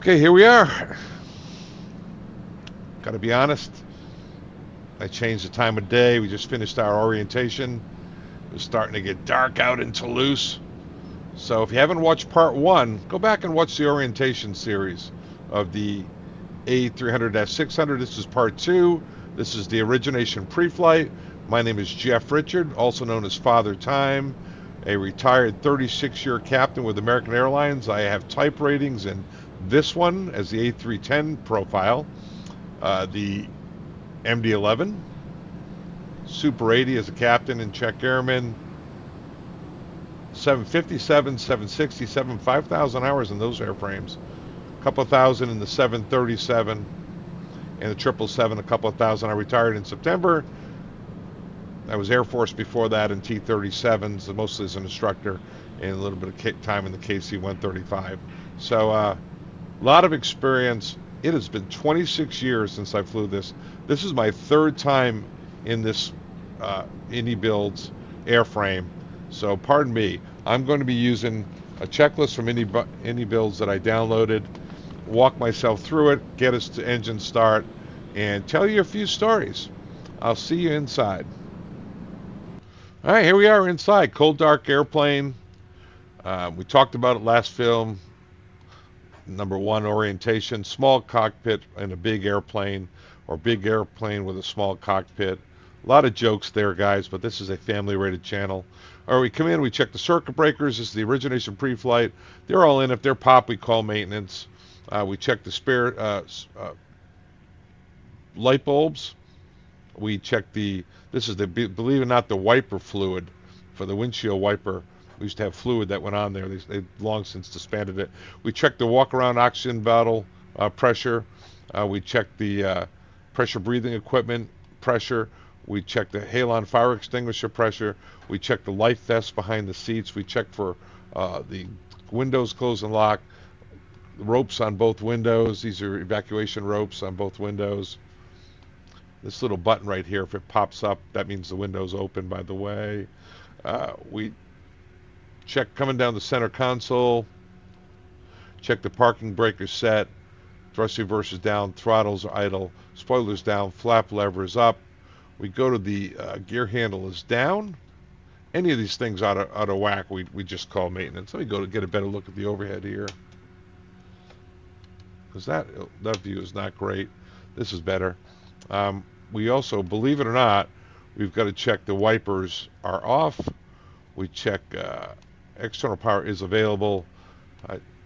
Okay, here we are. Gotta be honest, I changed the time of day. We just finished our orientation. It was starting to get dark out in Toulouse. So if you haven't watched part one, go back and watch the orientation series of the A300-600. This is part two. This is the origination pre-flight. My name is Jeff Richard, also known as Father Time, a retired 36-year captain with American Airlines. I have type ratings in this one as the A310 profile, the MD-11, Super 80 as a captain and check airman, 757, 767, 5,000 hours in those airframes, a couple thousand in the 737 and the 777, a couple of thousand. I retired in September. I was Air Force before that in T-37s, mostly as an instructor, and a little bit of time in the KC-135. So a lot of experience. It has been 26 years since I flew this. This is my third time in this IniBuilds airframe. So pardon me. I'm going to be using a checklist from IniBuilds that I downloaded, walk myself through it, get us to engine start, and tell you a few stories. I'll see you inside. All right, here we are inside. Cold, dark airplane. We talked about it last film. Number one, orientation. Small cockpit in a big airplane, or big airplane with a small cockpit. A lot of jokes there, guys, but this is a family-rated channel. All right, we come in, we check the circuit breakers. This is the origination pre-flight. They're all in. If they're popped, we call maintenance. We check the spare light bulbs. We check this is the, believe it or not, the wiper fluid for the windshield wiper. We used to have fluid that went on there. They've long since disbanded it. We check the walk-around oxygen bottle pressure. We check the pressure breathing equipment pressure. We check the halon fire extinguisher pressure. We check the life vests behind the seats. We check for the windows close and lock, the ropes on both windows. These are evacuation ropes on both windows. This little button right here, if it pops up, that means the window's open, by the way. We check coming down the center console. Check the parking breakers set. Thrust reversers down, throttles are idle, spoilers down, flap levers up. We go to the gear handle is down. Any of these things out of whack, we just call maintenance. Let me go to get a better look at the overhead here, because that view is not great. This is better. We also, believe it or not, we've got to check the wipers are off. We check external power is available,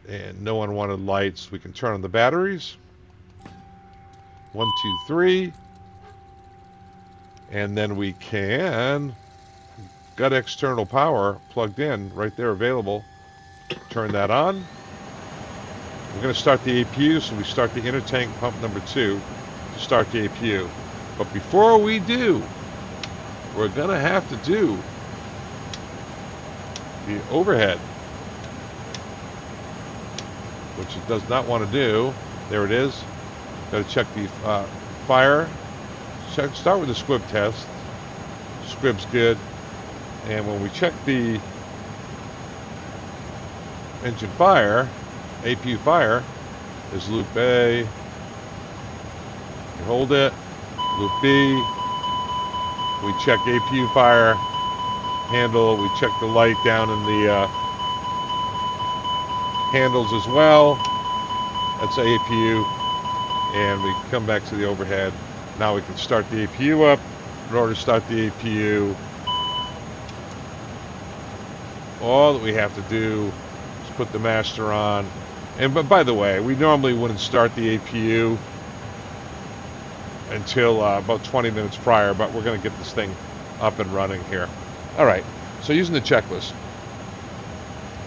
and no unwanted lights. We can turn on the batteries. 1, 2, 3. And then we can, got external power plugged in right there available. Turn that on. We're going to start the APU, so we start the inner tank pump number 2 to start the APU. But before we do, we're going to have to do the overhead, which it does not want to do. There it is. Got to check the fire. Start with the squib test. Squib's good. And when we check the engine fire, APU fire, is loop A. You hold it. Loop B. We check APU fire handle. We check the light down in the handles as well. That's APU. And we come back to the overhead. Now we can start the APU up. In order to start the APU, all that we have to do is put the master on. But by the way, we normally wouldn't start the APU until about 20 minutes prior, but we're going to get this thing up and running here. All right, so using the checklist,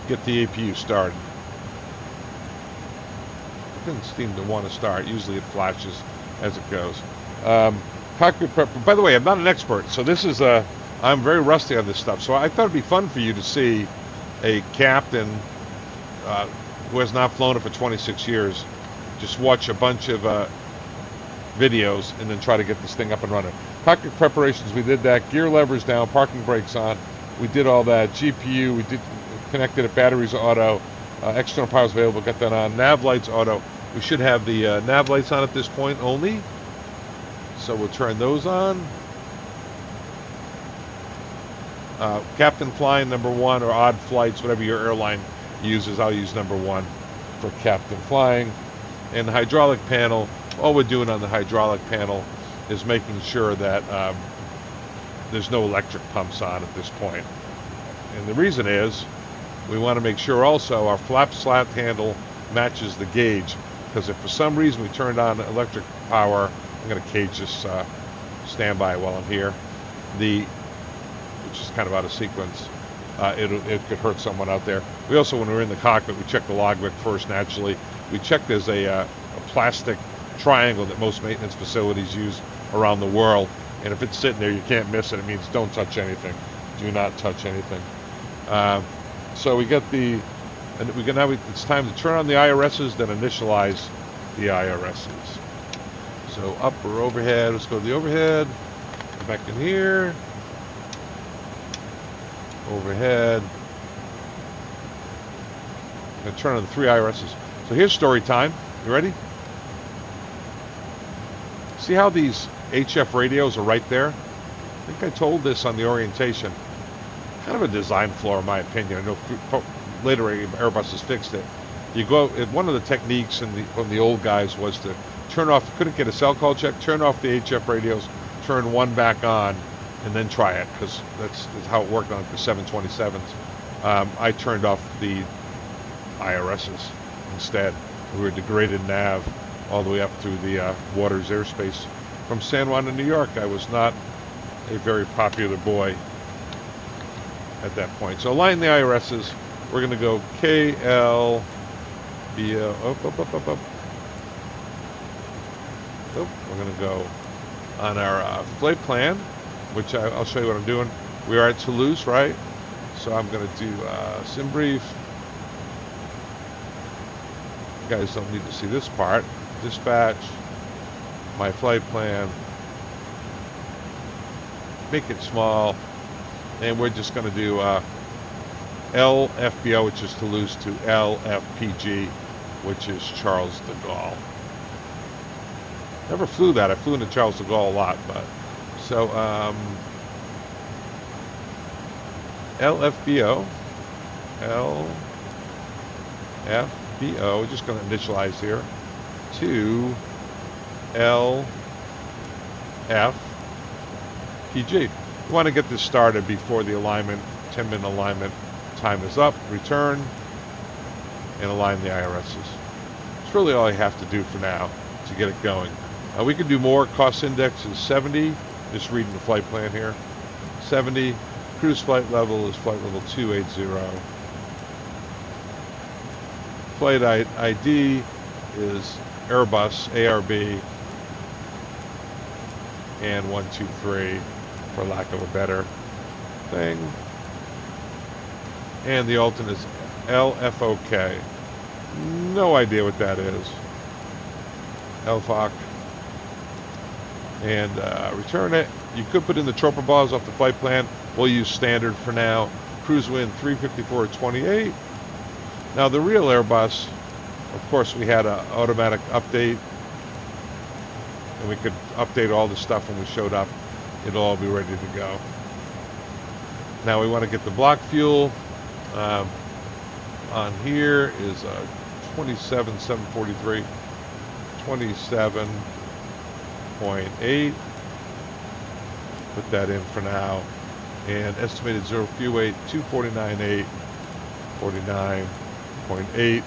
get the APU started. It doesn't seem to want to start. Usually it flashes as it goes. Cockpit prep. By the way, I'm not an expert, so this is I'm very rusty on this stuff. So I thought it'd be fun for you to see a captain who has not flown it for 26 years just watch a bunch of videos and then try to get this thing up and running. Cockpit preparations, we did that. Gear levers down, parking brakes on. We did all that. GPU, we did connected it. Batteries auto. External power is available. Got that on. Nav lights auto. We should have the nav lights on at this point only. So we'll turn those on. Captain flying number 1, or odd flights, whatever your airline uses. I'll use number 1 for captain flying. And the hydraulic panel, all we're doing on the hydraulic panel is making sure that there's no electric pumps on at this point. And the reason is we want to make sure also our flap slat handle matches the gauge, because if for some reason we turned on electric power, I'm going to cage this standby while I'm here, which is kind of out of sequence. It could hurt someone out there. We also, when we're in the cockpit, we check the logbook first naturally. We check there's a plastic triangle that most maintenance facilities use around the world, and if it's sitting there, you can't miss it. It means don't touch anything. Do not touch anything. So we get and we can now. It's time to turn on the IRSs, then initialize the IRSs. So up or overhead. Let's go to the overhead. Go back in here. Overhead. I'm going to turn on the 3 IRSs. So here's story time. You ready? See how these HF radios are right there? I think I told this on the orientation. Kind of a design flaw in my opinion. I know later Airbus has fixed it. You go, one of the techniques from the old guys was to turn off, couldn't get a cell call check, turn off the HF radios, turn one back on, and then try it, because that's how it worked on the 727s. I turned off the IRSs instead. We were degraded nav all the way up through the waters airspace. From San Juan to New York, I was not a very popular boy at that point. So align the IRSs. We're going to go KL, BO, up. We're going to go on our flight plan, which I'll show you what I'm doing. We are at Toulouse, right? So I'm going to do sim brief. You guys don't need to see this part. Dispatch, my flight plan, make it small, and we're just going to do LFBO, which is Toulouse, to LFPG, which is Charles de Gaulle. Never flew that. I flew into Charles de Gaulle a lot, but so LFBO, we're just going to initialize here to LFPG. We want to get this started before the alignment, 10-minute alignment time is up. Return and align the IRSs. It's really all I have to do for now to get it going. We can do more. Cost index is 70. Just reading the flight plan here. 70. Cruise flight level is flight level 280. Flight ID is Airbus ARB and 123, for lack of a better thing. And the alternate is LFOK. No idea what that is. LFOK. And return it. You could put in the troper bars off the flight plan. We'll use standard for now. Cruise wind 354.28. Now the real Airbus, of course, we had an automatic update, and we could update all the stuff when we showed up. It'll all be ready to go. Now we want to get the block fuel. On here is 27,743, 27.8. Put that in for now. And estimated zero fuel weight 249.8, 49.8.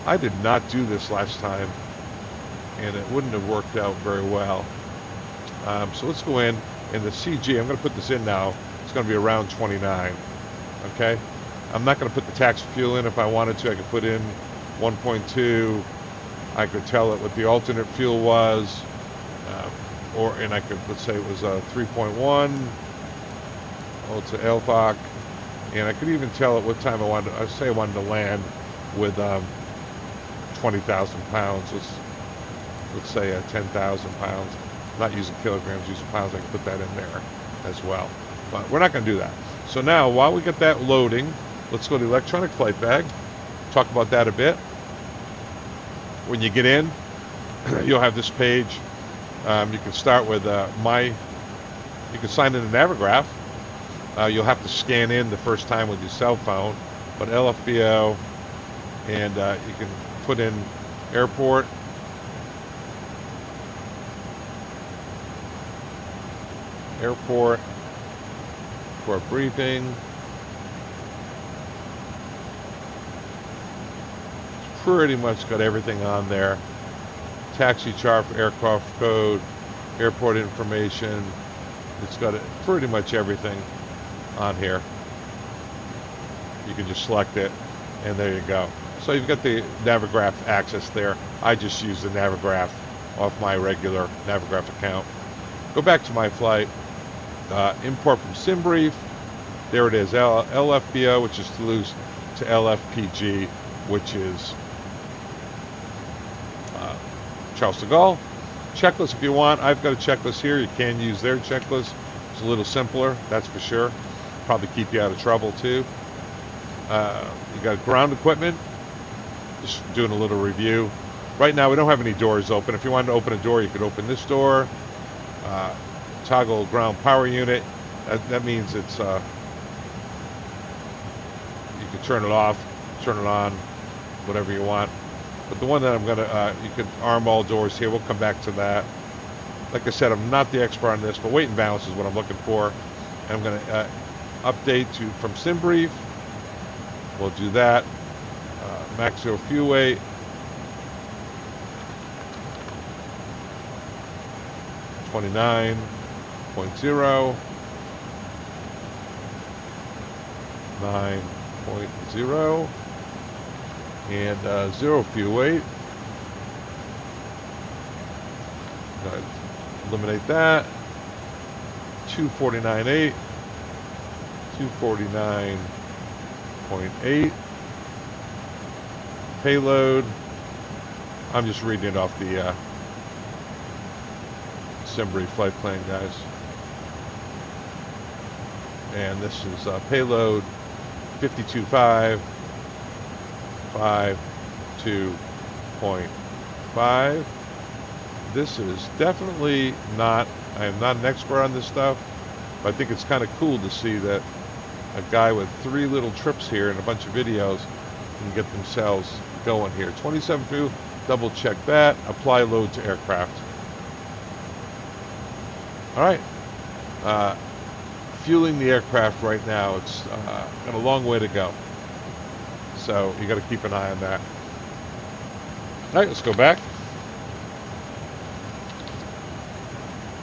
I did not do this last time, and it wouldn't have worked out very well. So let's go in, and the CG, I'm going to put this in now. It's going to be around 29. Okay? I'm not going to put the tax fuel in. If I wanted to, I could put in 1.2. I could tell it what the alternate fuel was, and I could, let's say it was 3.1. Oh, it's an LFOC, and I could even tell it what time I wanted. I say I wanted to land with 20,000 pounds. Let's say 10,000 pounds. Not using kilograms, using pounds. I can put that in there as well. But we're not going to do that. So now, while we get that loading, let's go to the electronic flight bag. Talk about that a bit. When you get in, you'll have this page. You can start with you can sign in the Navigraph. You'll have to scan in the first time with your cell phone, but LFBO, and you can put in airport. Airport for a briefing. It's pretty much got everything on there. Taxi chart for aircraft code, airport information. It's got pretty much everything on here. You can just select it, and there you go. So you've got the Navigraph access there. I just use the Navigraph off my regular Navigraph account. Go back to my flight. Import from SimBrief. There it is, LFBO, which is Toulouse, to LFPG, which is Charles de Gaulle. Checklist if you want. I've got a checklist here. You can use their checklist. It's a little simpler, that's for sure. Probably keep you out of trouble too. You got ground equipment. Just doing a little review. Right now we don't have any doors open. If you wanted to open a door, you could open this door. Toggle ground power unit. That means it's you can turn it off, turn it on, whatever you want. But the one that I'm gonna, you can arm all doors here. We'll come back to that. Like I said, I'm not the expert on this, but weight and balance is what I'm looking for. And I'm gonna update to from SimBrief. We'll do that. Max zero fuel weight. 29.0. 9.0. And zero fuel weight. Eliminate that. 249.8. 249.8. Payload. I'm just reading it off the SimBrief flight plan, guys. And this is payload 52.5. 5.2.5. This is definitely not, I am not an expert on this stuff, but I think it's kind of cool to see that a guy with 3 little trips here and a bunch of videos can get themselves going here. 27 fuel, double check that, apply load to aircraft. All right, fueling the aircraft right now. It's got a long way to go. So you got to keep an eye on that. All right, let's go back.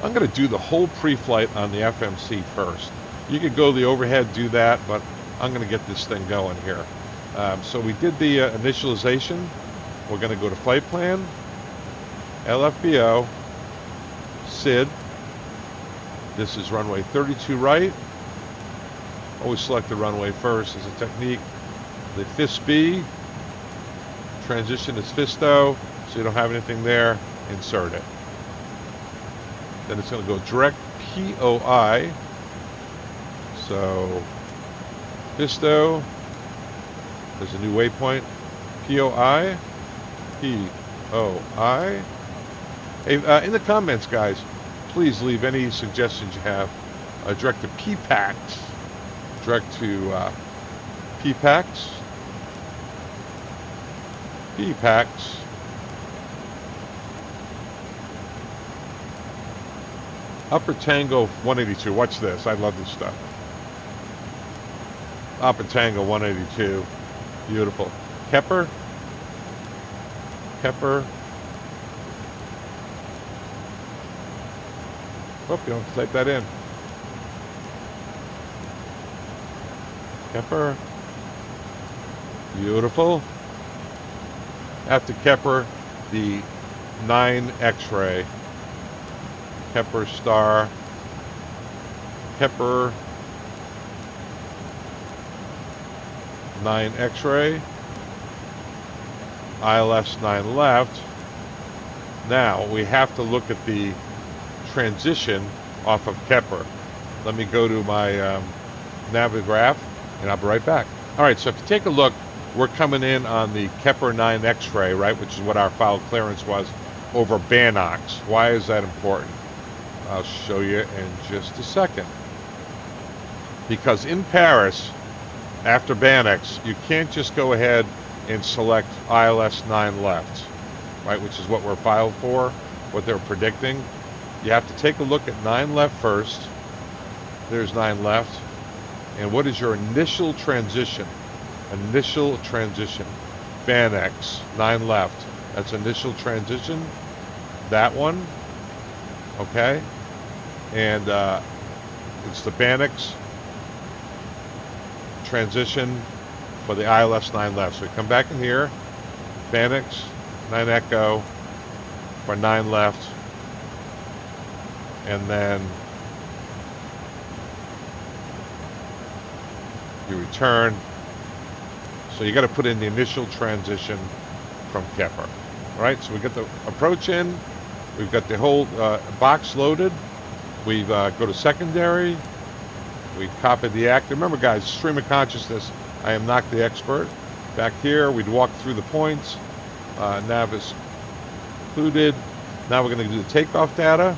I'm going to do the whole pre-flight on the FMC first. You could go the overhead, do that, but I'm going to get this thing going here. So we did the initialization. We're going to go to flight plan, LFBO, SID. This is runway 32 right. Always select the runway first as a technique. The FISB, transition is FISTO, so you don't have anything there, insert it. Then it's going to go direct POI. So FISTO, there's a new waypoint, POI, POI. Hey, in the comments, guys, please leave any suggestions you have. Direct to PPAX, direct to PPAX. PPAX. Upper Tango 182. Watch this. I love this stuff. Upper Tango 182. Beautiful. Kepler. Kepler. Oh, you don't type that in. Kepler. Beautiful. After Kepler, the 9 X-ray. Kepler star. Kepler 9 X-ray. ILS 9 left. Now we have to look at the transition off of Kepler. Let me go to my Navigraph and I'll be right back. All right, so if you take a look we're coming in on the Kepler 9 X-ray, right, which is what our file clearance was, over Bannox. Why is that important? I'll show you in just a second. Because in Paris, after Bannox, you can't just go ahead and select ILS 9 left, right, which is what we're filed for, what they're predicting. You have to take a look at 9 left first. There's 9 left. And what is your initial transition? Initial transition. Bannox, 9 left. That's initial transition. That one. Okay. And it's the Bannox transition for the ILS 9 left. So we come back in here. Bannox, 9 Echo for 9 left. And then you return. So you got to put in the initial transition from Kepler. All right, so we got the approach in. We've got the whole box loaded. We go to secondary. We copy the active. Remember, guys, stream of consciousness. I am not the expert. Back here, we'd walk through the points. Nav is included. Now we're going to do the takeoff data.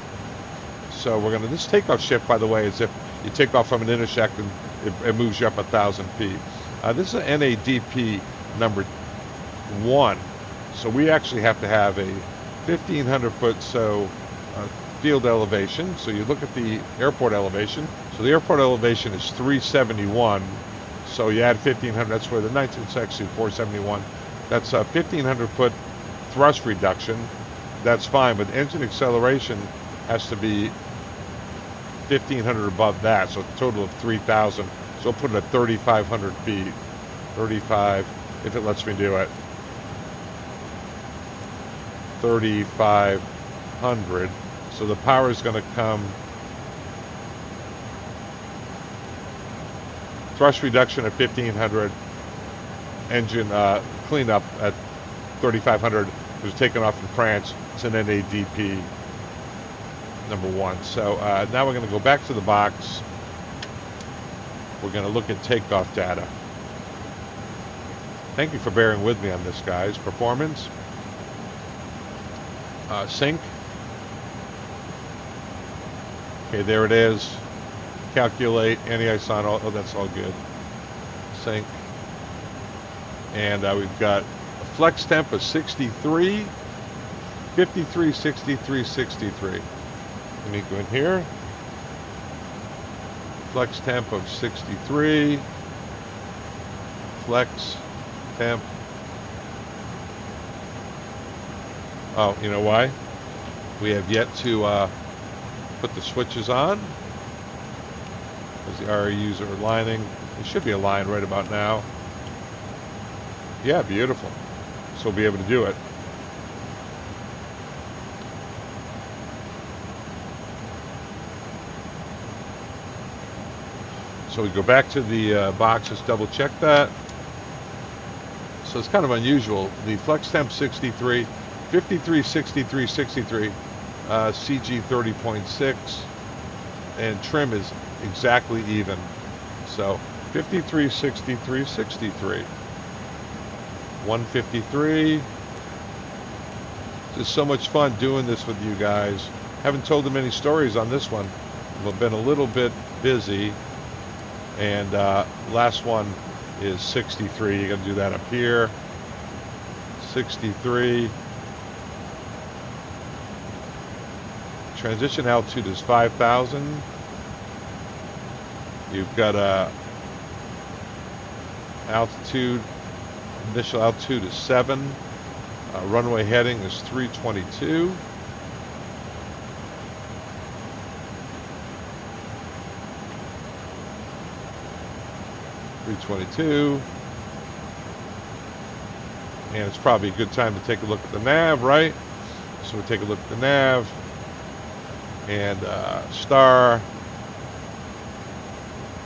So we're going to, this takeoff shift, by the way, is if you take off from an intersect and it moves you up 1,000 feet. This is an NADP number 1. So we actually have to have a 1,500 foot field elevation. So you look at the airport elevation. So the airport elevation is 371. So you add 1,500, that's where the 19th actually 471. That's a 1,500 foot thrust reduction. That's fine, but engine acceleration has to be 1,500 above that, so a total of 3,000. So I'll put it at 3,500 feet. 35, if it lets me do it. 3,500. So the power is going to come. Thrust reduction at 1,500. Engine cleanup at 3,500. It was taken off in France. It's an NADP number 1. So now we're going to go back to the box. We're going to look at takeoff data. Thank you for bearing with me on this, guys. Performance. Sync. Okay, there it is. Calculate, anti-ice-on, oh, that's all good. Sync. And we've got a flex temp of 63, 53, 63, 63. Let me go in here. Flex temp of 63. Flex temp. Oh, you know why? We have yet to put the switches on. As the REUs are aligning. It should be aligned right about now. Yeah, beautiful. So we'll be able to do it. So we go back to the box, just double check that. So it's kind of unusual. The flex temp 63, 53, 63, 63, CG 30.6, and trim is exactly even. So 53, 63, 63. 153. Just so much fun doing this with you guys. Haven't told them any stories on this one. I've been a little bit busy. And last one is 63. You got to do that up here. 63. Transition altitude is 5,000. You've got a altitude. Initial altitude is 7. Runway heading is 322. And it's probably a good time to take a look at the nav, right? So we take a look at the nav and star,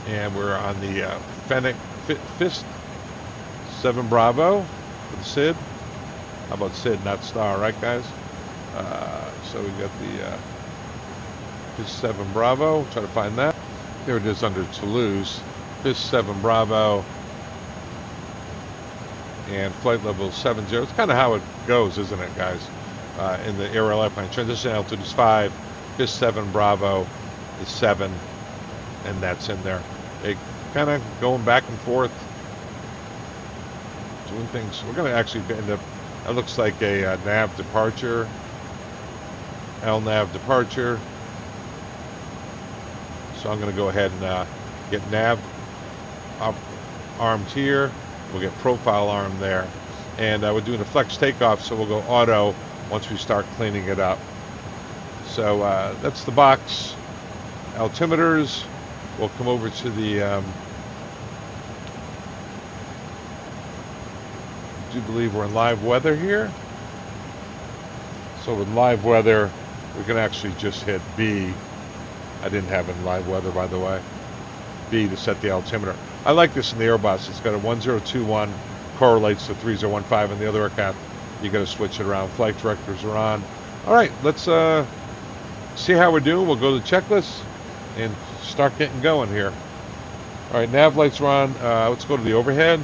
and we're on the Fennec Fist 7 Bravo for the SID. How about SID, not star, right, guys? So we got the Fist 7 Bravo. Try to find that. There it is under Toulouse. Fist 7 Bravo. and flight level 70. It's kind of how it goes, isn't it, guys? In the aerial airplane. Transition altitude is 5, fish 7, Bravo is 7, and that's in there. They kind of going back and forth, doing things. We're going to actually end up, that looks like a nav departure, LNAV departure. So I'm going to go ahead and get nav armed here. We'll get profile arm there. And we're doing a flex takeoff, so we'll go auto once we start cleaning it up. So that's the box. Altimeters. We'll come over to the, I do believe we're in live weather here. So with live weather, we can actually just hit B. I didn't have it in live weather, by the way. B to set the altimeter. I like this in the Airbus. It's got a 1021, correlates to 3015 in the other aircraft. You got to switch it around. Flight directors are on. All right, let's see how we're doing. We'll go to the checklist and start getting going here. All right, nav lights are on. Let's go to the overhead.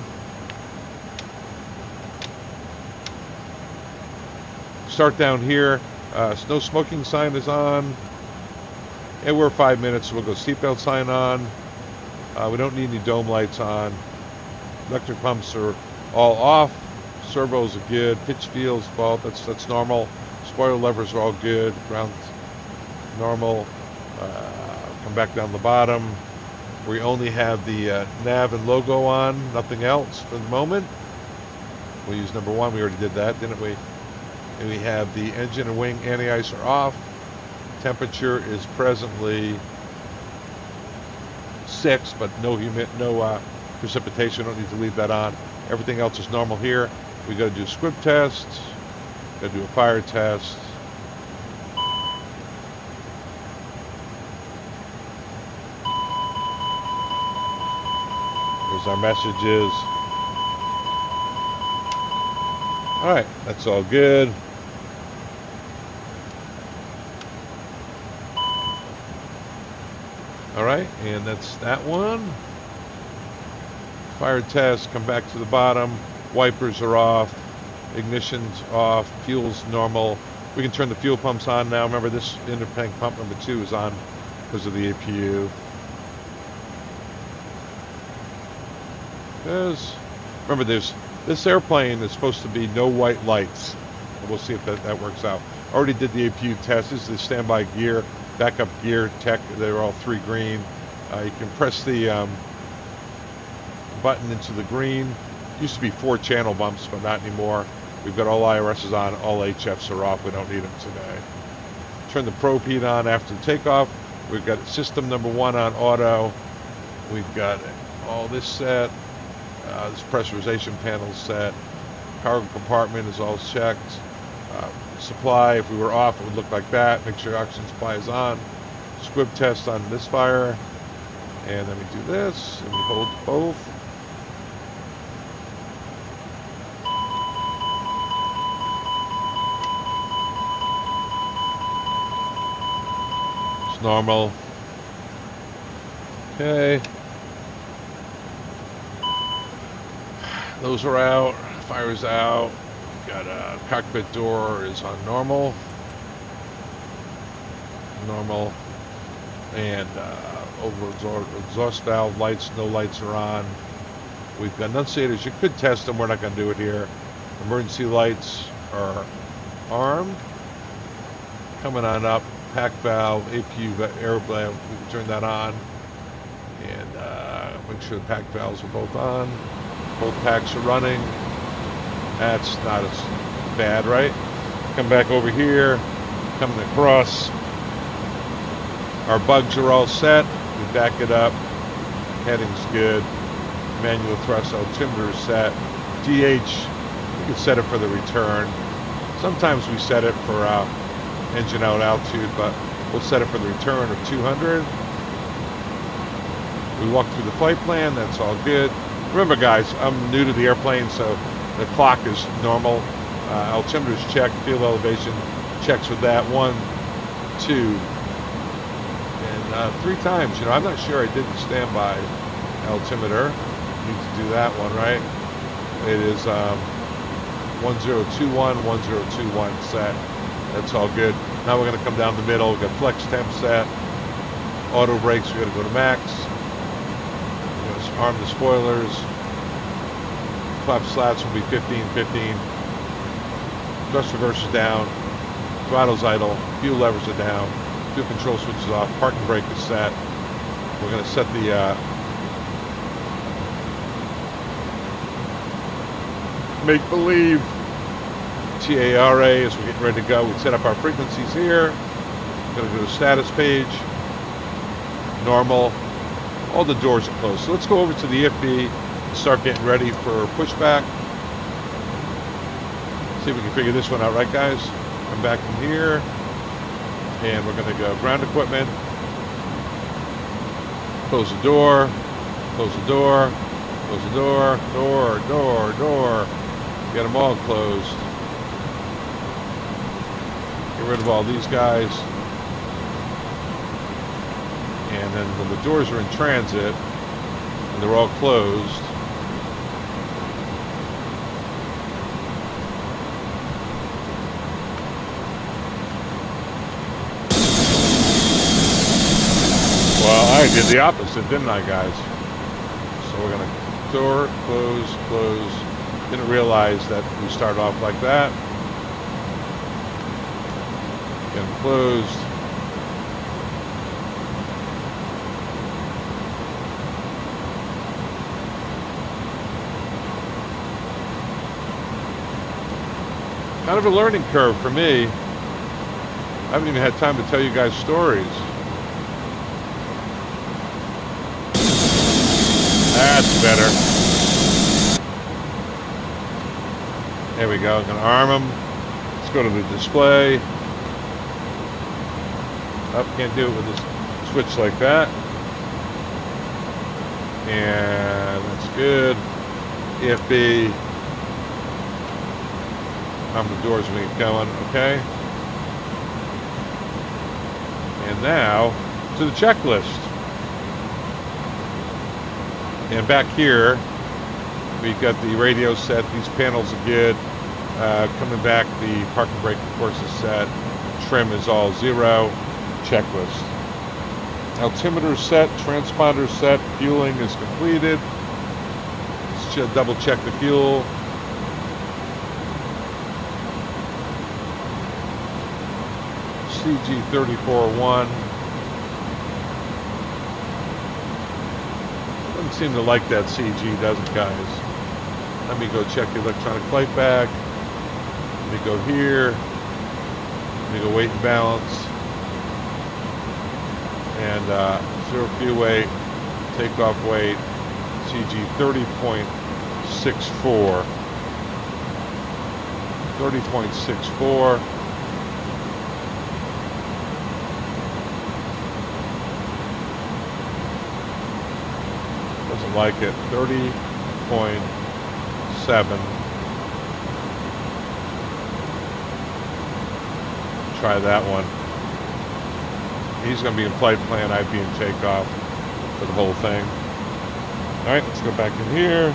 Start down here. No smoking sign is on. And we're 5 minutes, so we'll go seatbelt sign on. We don't need any dome lights on. Electric pumps are all off. Servos are good. Pitch fields, fault, that's normal. Spoiler levers are all good. Ground normal. Come back down the bottom. We only have the nav and logo on, nothing else for the moment. We'll use number 1. We already did that, didn't we? And we have the engine and wing anti-ice are off. Temperature is presently 6, but no precipitation. Don't need to leave that on. Everything else is normal here. We got to do a squib test. Got to do a fire test. There's our messages. All right, that's all good. All right, and that's that one. Fire test, come back to the bottom. Wipers are off. Ignition's off. Fuel's normal. We can turn the fuel pumps on now. Remember, this intertank pump number 2 is on because of the APU. Remember, this airplane is supposed to be no white lights. We'll see if that works out. Already did the APU test. This is the standby gear. Backup gear tech, they're all 3 green. You can press the button into the green. Used to be 4 channel bumps, but not anymore. We've got all IRSs on, all HFs are off. We don't need them today. Turn the probe heat on after takeoff. We've got system number 1 on auto. We've got all this set. This pressurization panel set. Cargo compartment is all checked. Supply, if we were off, it would look like that. Make sure oxygen supply is on. Squib test on this fire. And then we do this, and we hold both. It's normal. Okay. Those are out. Fire's out. Got a cockpit door is on normal, and over exhaust valve lights, no lights are on. We've got enunciators. You could test them. We're not going to do it here. Emergency lights are armed. Coming on up. Pack valve, APU air valve. We can turn that on, and make sure the pack valves are both on. Both packs are running. That's not as bad, right? Come back over here, coming across. Our bugs are all set. We back it up. Heading's good. Manual thrust altimeter is set. DH, we can set it for the return. Sometimes we set it for engine out altitude, but we'll set it for the return of 200. We walk through the flight plan. That's all good. Remember, guys, I'm new to the airplane, so the clock is normal. Altimeter's checked. Field elevation checks with that. 1, 2, and 3 times. You know, I'm not sure I did the standby altimeter. Need to do that one, right? It is 1021, 1021 set. That's all good. Now we're going to come down the middle. We've got flex temp set. Auto brakes, we're going to go to max. We're going to arm the spoilers. Flap slats will be 15, 15. Thrust reverse is down. Throttle's idle. Fuel levers are down. Fuel control switch is off. Parking brake is set. We're going to set the make-believe TARA as we're getting ready to go. We set up our frequencies here. We're going to go to status page. Normal. All the doors are closed. So let's go over to the IFB and start getting ready for pushback. See if we can figure this one out, right, guys? Come back in here. And we're going to go ground equipment. Close the door. Close the door. Close the door. Door. Get them all closed. Get rid of all these guys. And then when the doors are in transit and they're all closed, well, I did the opposite, didn't I, guys? So we're going to door, close, close. Didn't realize that we start off like that. Get them closed. Kind of a learning curve for me. I haven't even had time to tell you guys stories. That's better. There we go. I'm going to arm them. Let's go to the display. Oh, can't do it with this switch like that. And that's good. EFB. Arm the doors when we get going. Okay. And now to the checklist. And back here, we've got the radio set. These panels are good. Coming back, the parking brake, of course, is set. Trim is all 0. Checklist. Altimeter set. Transponder set. Fueling is completed. Let's double check the fuel. CG 34-1. Doesn't seem to like that CG, does it, guys? Let me go check the electronic flight bag. Let me go here. Let me go weight and balance. And 0 fuel weight, takeoff weight, CG 30.64. 30.64. Doesn't like it. 30.7. Try that one. He's going to be in flight plan, I'd be in takeoff for the whole thing. Alright, let's go back in here.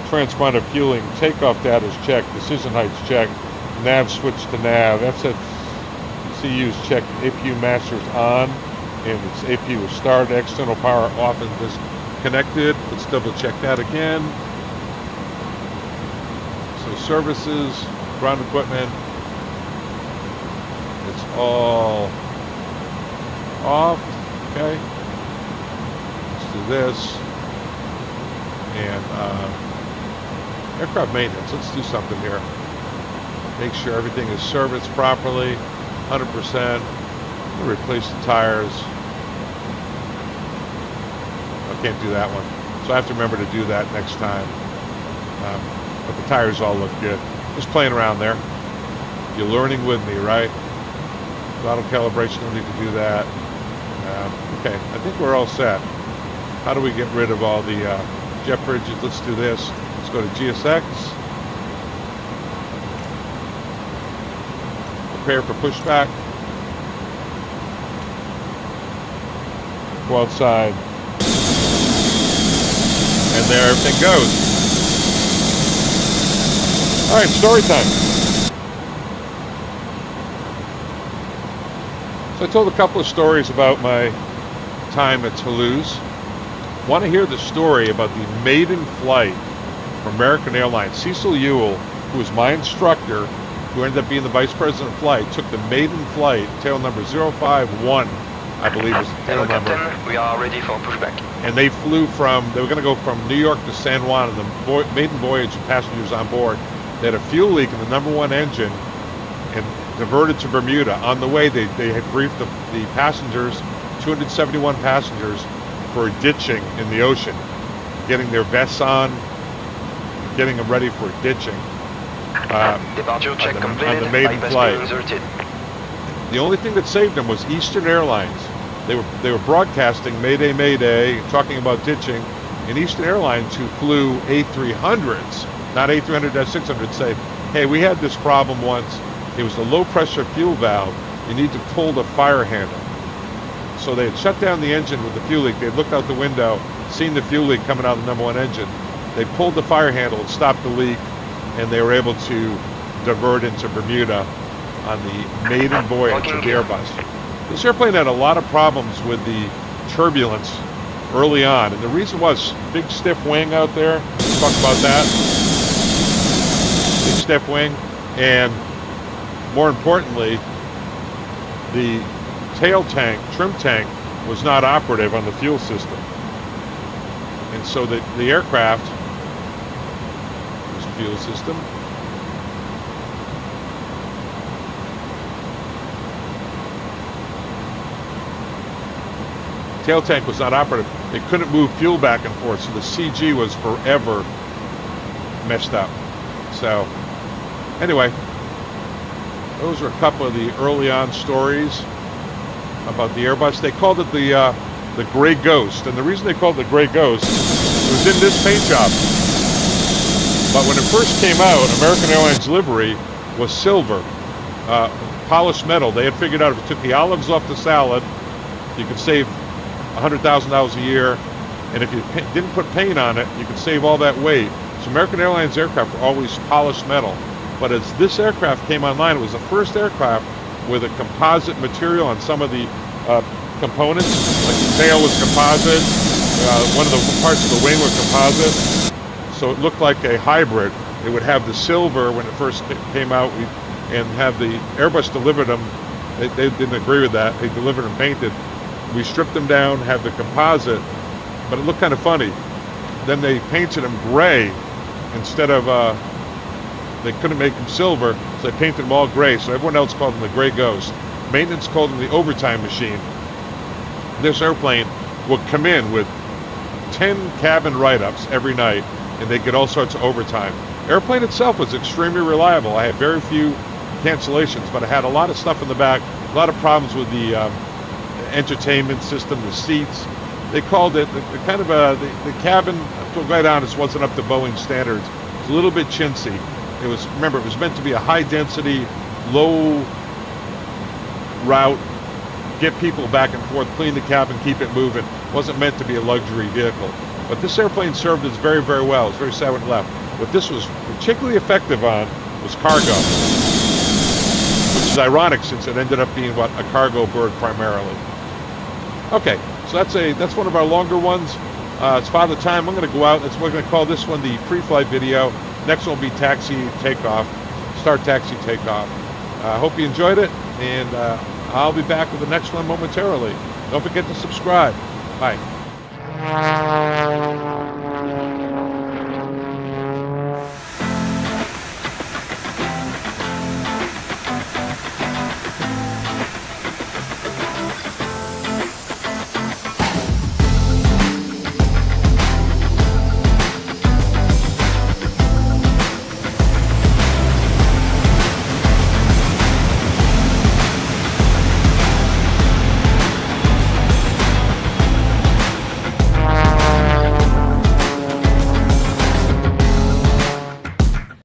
Transponder fueling, takeoff data is checked, decision height's checked, nav switch to nav, FCU is checked, APU master's on, and its APU is started, external power off and disconnected. Let's double check that again. So services, ground equipment, it's all off. Okay, let's do this. And aircraft maintenance, let's do something here. Make sure everything is serviced properly, 100%. I'm gonna replace the tires. I can't do that one, so I have to remember to do that next time. But the tires all look good. Just playing around there. You're learning with me, right? Throttle calibration, don't need to do that. Okay, I think we're all set. How do we get rid of all the jet bridges? Let's do this. Let's go to GSX. Prepare for pushback. Go outside. And there everything goes. All right, story time. So I told a couple of stories about my time at Toulouse. Want to hear the story about the maiden flight for American Airlines? Cecil Ewell, who was my instructor, who ended up being the vice president of flight, took the maiden flight, tail number 051, I believe was the tail Hello, number. Captain. We are ready for pushback. And they flew they were going to go from New York to San Juan, and the maiden voyage and passengers on board. They had a fuel leak in the number one engine and diverted to Bermuda. On the way, they had briefed the passengers, 271 passengers, for ditching in the ocean, getting their vests on, getting them ready for ditching. Departure check completed. On the maiden flight. Resulted. The only thing that saved them was Eastern Airlines. They were broadcasting Mayday, Mayday, talking about ditching. And Eastern Airlines, who flew A300s, not A300-600, say, hey, we had this problem once. It was the low pressure fuel valve. You need to pull the fire handle. So they had shut down the engine with the fuel leak. They had looked out the window, seen the fuel leak coming out of the number one engine. They pulled the fire handle and stopped the leak, and they were able to divert into Bermuda on the maiden voyage of the Airbus. This airplane had a lot of problems with the turbulence early on, and the reason was big stiff wing out there. We'll talk about that. Big stiff wing, and more importantly, the tail tank, trim tank, was not operative on the fuel system. And so the aircraft, this fuel system, tail tank was not operative. It couldn't move fuel back and forth, so the CG was forever messed up. So anyway, those are a couple of the early on stories about the Airbus. They called it the Gray Ghost, and the reason they called it the Gray Ghost, it was in this paint job. But when it first came out, American Airlines livery was silver, polished metal. They had figured out if you took the olives off the salad, you could save $100,000 a year, and if you didn't put paint on it, you could save all that weight. So American Airlines aircraft were always polished metal. But as this aircraft came online, it was the first aircraft with a composite material on some of the components. Like the tail was composite, one of the parts of the wing was composite. So it looked like a hybrid. It would have the silver when it first came out, and have the Airbus delivered them. They didn't agree with that. They delivered them painted. We stripped them down, have the composite, but it looked kind of funny. Then they painted them gray instead of, they couldn't make them silver, so they painted them all gray, so everyone else called them the Gray Ghost. Maintenance called them the overtime machine. This airplane would come in with 10 cabin write-ups every night, and they get all sorts of overtime. Airplane itself was extremely reliable. I had very few cancellations, but I had a lot of stuff in the back, a lot of problems with the entertainment system, the seats. They called it the kind of the cabin, to be quite honest, wasn't up to Boeing standards. It was a little bit chintzy. It was, remember, it was meant to be a high density, low route, get people back and forth, clean the cabin, keep it moving. It wasn't meant to be a luxury vehicle. But this airplane served us very, very well. It was very sad when it left. What this was particularly effective on was cargo, which is ironic since it ended up being what, a cargo bird primarily. Okay, so that's one of our longer ones. It's Father Time. I'm going to go out. We're going to call this one the pre-flight video. Next one will be taxi takeoff, start taxi takeoff. I hope you enjoyed it, and I'll be back with the next one momentarily. Don't forget to subscribe. Bye.